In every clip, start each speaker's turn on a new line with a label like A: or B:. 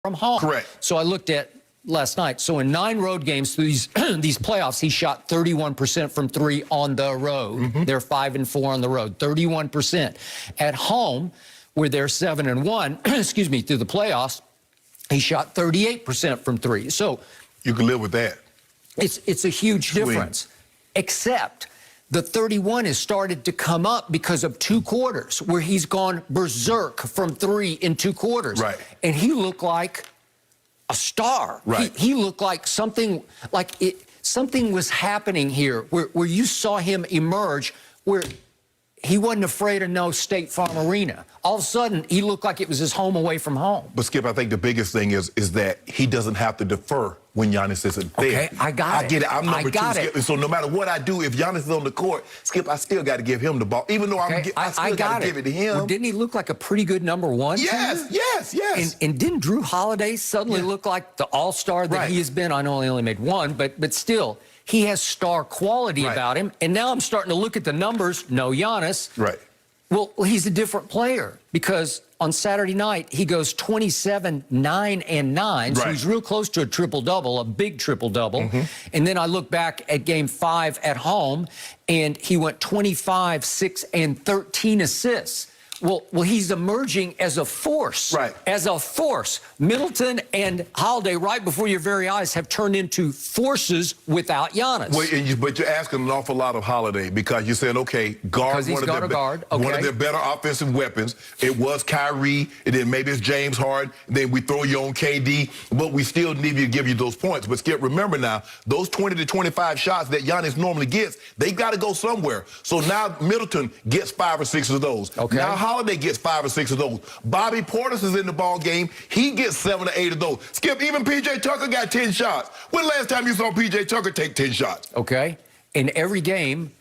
A: from home.
B: Correct.
A: So I looked at last night. So in 9 road games through these these playoffs, he shot 31% from 3 on the road. They're 5-4 on the road, 31%. At home, where they're 7-1, excuse me, through the playoffs, he shot 38% from 3. So
B: you can live with that.
A: It's a huge difference. Except the 31 has started to come up because of 2 quarters where he's gone berserk from 3 in 2 quarters.
B: Right.
A: And he looked like a star.
B: Right.
A: He looked like something was happening here where you saw him emerge where he wasn't afraid of no State Farm Arena. All of a sudden, he looked like it was his home away from home.
B: But, Skip, I think the biggest thing is that he doesn't have to defer when Giannis isn't there.
A: Okay, I got it.
B: I get it. I'm number 2, Skip. And so no matter what I do, if Giannis is on the court, Skip, I still got to give him the ball. Even though I still got to give it to him.
A: Well, didn't he look like a pretty good number 1?
B: Yes, yes.
A: And didn't Drew Holiday suddenly look like the all-star that he has been? I know he only made 1, but still, he has star quality about him. And now I'm starting to look at the numbers. No Giannis.
B: Right.
A: Well, he's a different player because on Saturday night, he goes 27, 9, and 9. So he's real close to a triple-double, a big triple-double. And then I look back at Game 5 at home, and he went 25, 6, and 13 assists. Well, he's emerging as a force.
B: Right.
A: As a force. Middleton and Holiday, right before your very eyes, have turned into forces without Giannis.
B: Well, but you're asking an awful lot of Holiday because you're saying, okay, guard one of their better offensive weapons. It was Kyrie, and then maybe it's James Harden. Then we throw you on KD, but we still need to give you those points. But Skip, remember now, those 20 to 25 shots that Giannis normally gets, they got to go somewhere. So now Middleton gets 5 or 6 of those.
A: Okay.
B: Now Holiday gets 5 or 6 of those. Bobby Portis is in the ball game. He gets 7 or 8 of those. Skip, even P.J. Tucker got 10 shots. When last time you saw P.J. Tucker take 10 shots?
A: Okay. In every game,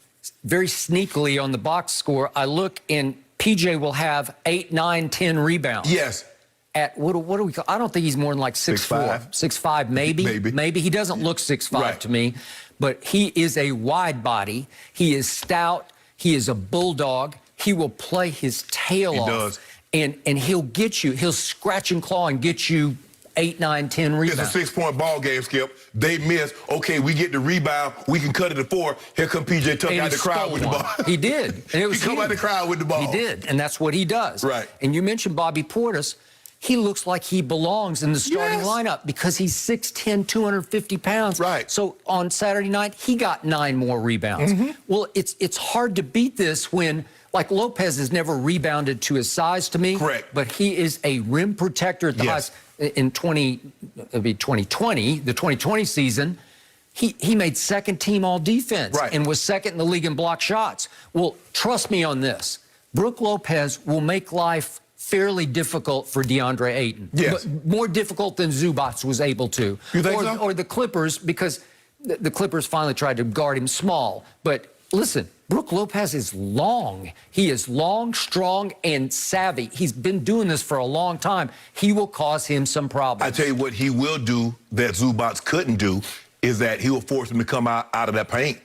A: very sneakily on the box score, I look and P.J. will have 8, 9, 10 rebounds.
B: Yes.
A: At what do we call? I don't think he's more than like 6'4", 6'5", maybe. He doesn't look 6'5" to me, but he is a wide body. He is stout. He is a bulldog. He will play his tail off. He does. And he'll get you. He'll scratch and claw and get you 8, 9, 10 rebounds.
B: It's a 6-point ball game, Skip. They miss. Okay, we get the rebound. We can cut it to 4. Here come P.J. Tucker out the crowd with the ball.
A: He did. And it was
B: he come out the crowd with the ball.
A: He did, and that's what he does.
B: Right.
A: And you mentioned Bobby Portis. He looks like he belongs in the starting lineup because he's 6'10", 250 pounds.
B: Right.
A: So on Saturday night, he got 9 more rebounds. Well, it's hard to beat this when, like, Lopez has never rebounded to his size to me.
B: Correct.
A: But he is a rim protector at the highest. In 2020, the 2020 season, he made 2nd team all defense and was 2nd in the league in block shots. Well, trust me on this. Brook Lopez will make life fairly difficult for DeAndre Ayton.
B: Yes.
A: But more difficult than Zubac was able to.
B: You think so?
A: Or the Clippers, because the Clippers finally tried to guard him small. But listen, Brook Lopez is long. He is long, strong, and savvy. He's been doing this for a long time. He will cause him some problems.
B: I tell you what he will do that Zubac couldn't do is that he will force him to come out of that paint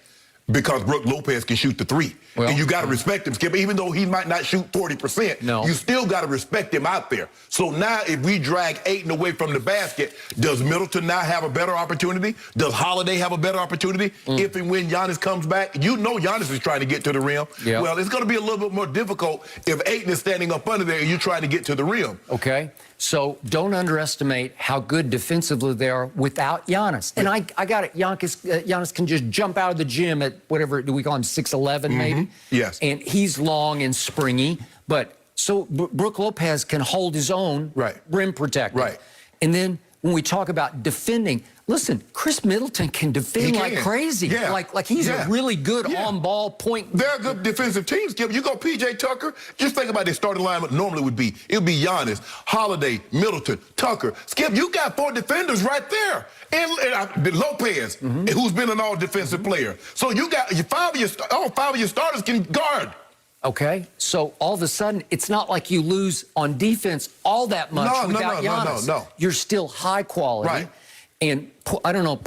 B: because Brook Lopez can shoot the 3.
A: Well,
B: and you got to respect him, Skip. Even though he might not shoot 40%, you still got to respect him out there. So now if we drag Ayton away from the basket, does Middleton now have a better opportunity? Does Holiday have a better opportunity? If and when Giannis comes back, you know Giannis is trying to get to the rim. Well, it's going to be a little bit more difficult if Ayton is standing up under there and you're trying to get to the rim.
A: Okay. So don't underestimate how good defensively they are without Giannis. And I got it. Giannis can just jump out of the gym at whatever, do we call him 6'11", maybe?
B: Yes.
A: And he's long and springy. But so Brook Lopez can hold his own rim protector.
B: Right.
A: And then when we talk about defending, listen, Chris Middleton can defend like crazy. Like he's a really good on-ball point.
B: They're a good defensive team, Skip. You go P.J. Tucker, just think about their starting lineup normally would be. It would be Giannis, Holiday, Middleton, Tucker. Skip, you got 4 defenders right there. And Lopez, who's been an all-defensive player. So you got all 5 of your starters can guard.
A: Okay, so all of a sudden, it's not like you lose on defense all that much without Giannis.
B: No.
A: You're still high quality.
B: Right.
A: And I don't know,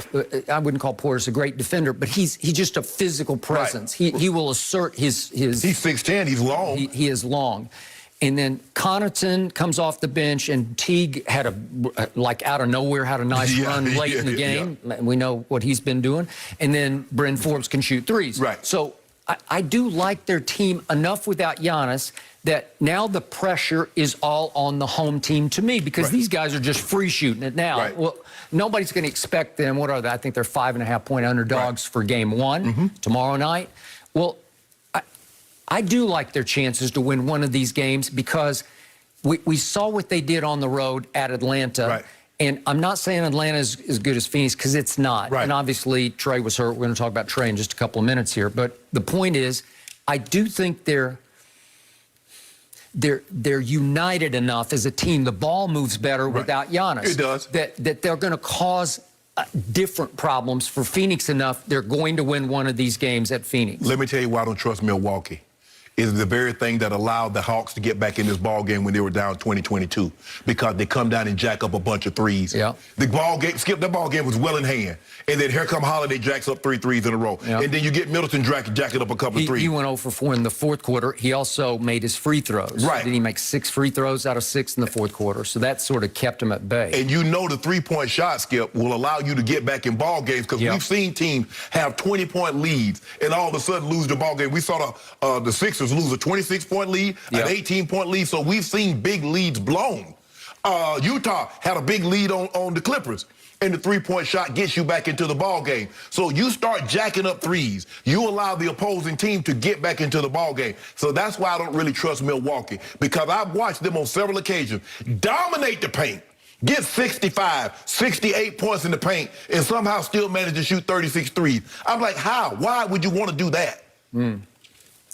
A: I wouldn't call Portis a great defender, but he's just a physical presence. He will assert his...
B: He's 6'10", he's long.
A: He is long. And then Connaughton comes off the bench, and Teague had like out of nowhere, had a nice run late in the game. We know what he's been doing. And then Bryn Forbes can shoot threes.
B: Right.
A: So I do like their team enough without Giannis that now the pressure is all on the home team to me, because these guys are just free shooting it now.
B: Right.
A: Well, nobody's going to expect them. What are they? I think they're 5.5-point underdogs for game one tomorrow night. Well, I do like their chances to win one of these games, because we saw what they did on the road at Atlanta.
B: Right.
A: And I'm not saying Atlanta is as good as Phoenix, because it's not.
B: Right.
A: And obviously, Trey was hurt. We're going to talk about Trey in just a couple of minutes here. But the point is, I do think they're united enough as a team. The ball moves better without Giannis.
B: It does.
A: That they're going to cause different problems for Phoenix enough. They're going to win one of these games at Phoenix.
B: Let me tell you why I don't trust Milwaukee. Is the very thing that allowed the Hawks to get back in this ball game when they were down 20-22, because they come down and jack up a bunch of threes.
A: Yeah.
B: The ball game, Skip, that ball game was well in hand. And then here come Holiday, jacks up 3 threes in a row.
A: Yeah.
B: And then you get Middleton jacking up a couple of threes.
A: He went 0 for 4 in the fourth quarter. He also made his free throws.
B: Right.
A: Did he make 6 free throws out of 6 in the fourth quarter? So that sort of kept him at bay.
B: And you know the three-point shot, Skip, will allow you to get back in ball games, because we've seen teams have 20-point leads and all of a sudden lose the ball game. We saw the Sixers lose a 26-point lead, an 18-point lead. So we've seen big leads blown. Utah had a big lead on the Clippers, and the three-point shot gets you back into the ball game. So you start jacking up threes. You allow the opposing team to get back into the ball game. So that's why I don't really trust Milwaukee, because I've watched them on several occasions dominate the paint, get 65, 68 points in the paint, and somehow still manage to shoot 36 threes. I'm like, how? Why would you want to do that?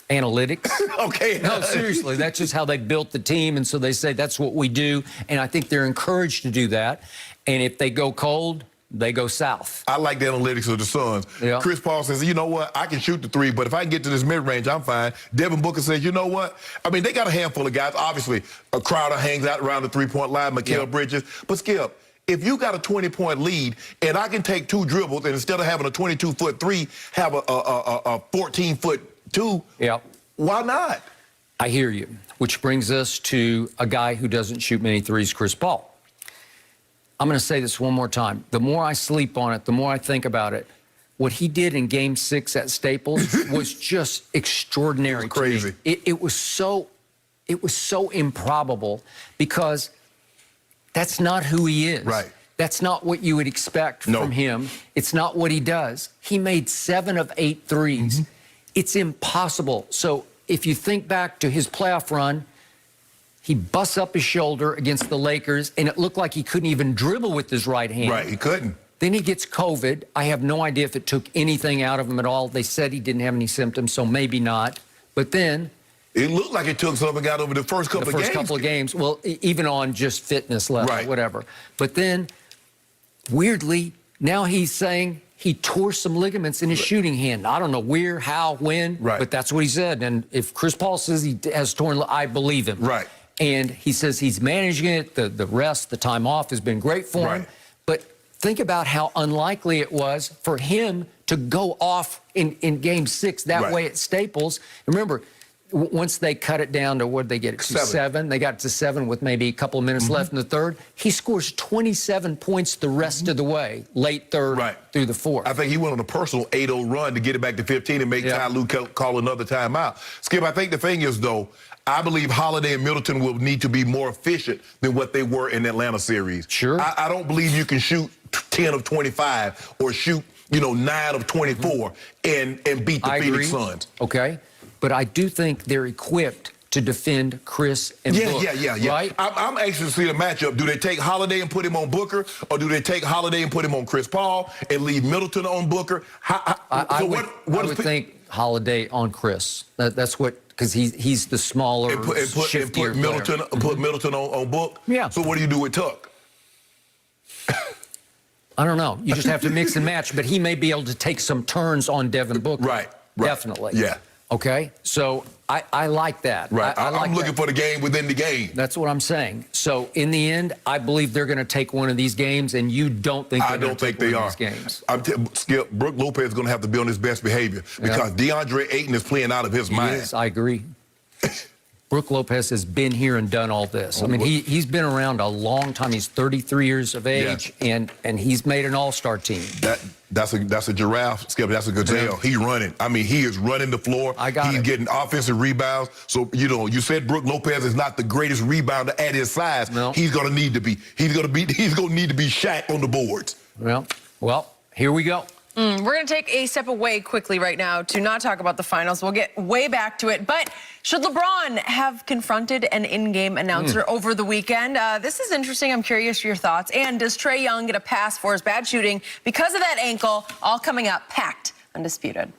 A: Analytics.
B: Okay.
A: No, seriously, that's just how they built the team, and so they say that's what we do, and I think they're encouraged to do that. And if they go cold, they go south.
B: I like the analytics of the Suns.
A: Yeah.
B: Chris Paul says, you know what, I can shoot the three, but if I can get to this mid-range, I'm fine. Devin Booker says, you know what, I mean, they got a handful of guys. Obviously, a Crowder hangs out around the three-point line, Mikal Bridges. But Skip, if you got a 20-point lead and I can take 2 dribbles and instead of having a 22-foot three, have a 14-foot two, why not?
A: I hear you, which brings us to a guy who doesn't shoot many threes, Chris Paul. I'm going to say this one more time. The more I sleep on it, the more I think about it. What he did in Game 6 at Staples was just extraordinary.
B: It was crazy.
A: It was so improbable, because that's not who he is.
B: Right.
A: That's not what you would expect from him. It's not what he does. He made 7 of 8 threes. It's impossible. So if you think back to his playoff run, he busts up his shoulder against the Lakers, and it looked like he couldn't even dribble with his right hand.
B: Right, he couldn't.
A: Then he gets COVID. I have no idea if it took anything out of him at all. They said he didn't have any symptoms, so maybe not. But then
B: it looked like it took something out over the first couple of games.
A: The first couple of games. Well, even on just fitness level, whatever. But then, weirdly, now he's saying he tore some ligaments in his shooting hand. I don't know where, how, when, but that's what he said. And if Chris Paul says he has torn, I believe him.
B: Right.
A: And he says he's managing it. The rest, the time off has been great for him. But think about how unlikely it was for him to go off in Game 6 that way at Staples. Remember, once they cut it down to, what did they get it to? 7. They got it to 7 with maybe a couple of minutes left in the third. He scores 27 points the rest of the way, late third through the fourth.
B: I think he went on a personal 8-0 run to get it back to 15 and make Ty Lue call another timeout. Skip, I think the thing is, though, I believe Holiday and Middleton will need to be more efficient than what they were in the Atlanta series.
A: Sure.
B: I don't believe you can shoot 10 of 25 or shoot, 9 of 24 and beat the Phoenix Suns.
A: Okay. But I do think they're equipped to defend Chris and Book.
B: Yeah.
A: Right?
B: I'm anxious to see the matchup. Do they take Holiday and put him on Booker, or do they take Holiday and put him on Chris Paul and leave Middleton on Booker?
A: I would think Holiday on Chris. That's what, because he's the smaller, shiftier player.
B: Put Middleton on Book?
A: Yeah.
B: So what do you do with Tuck?
A: I don't know. You just have to mix and match, but he may be able to take some turns on Devin Booker.
B: Right.
A: Definitely.
B: Yeah.
A: Okay? So I like that.
B: Right. I'm looking for the game within the game.
A: That's what I'm saying. So in the end, I believe they're going to take one of these games, and you don't think they're going to take one of these games.
B: Skip, Brook Lopez is going to have to be on his best behavior, because DeAndre Ayton is playing out of his mind.
A: Yes, I agree. Brook Lopez has been here and done all this. I mean, he's been around a long time. He's 33 years of age, and he's made an all-star team.
B: That's a giraffe, Skip. That's a gazelle. He's running. I mean, he is running the floor. He's getting offensive rebounds. So, you said Brook Lopez is not the greatest rebounder at his size.
A: No.
B: He's going to need to be. He's going to need to be Shaq on the boards.
A: Well, here we go.
C: We're going to take a step away quickly right now to not talk about the finals. We'll get way back to it. But should LeBron have confronted an in-game announcer over the weekend? This is interesting. I'm curious for your thoughts. And does Trae Young get a pass for his bad shooting because of that ankle? All coming up, packed, Undisputed.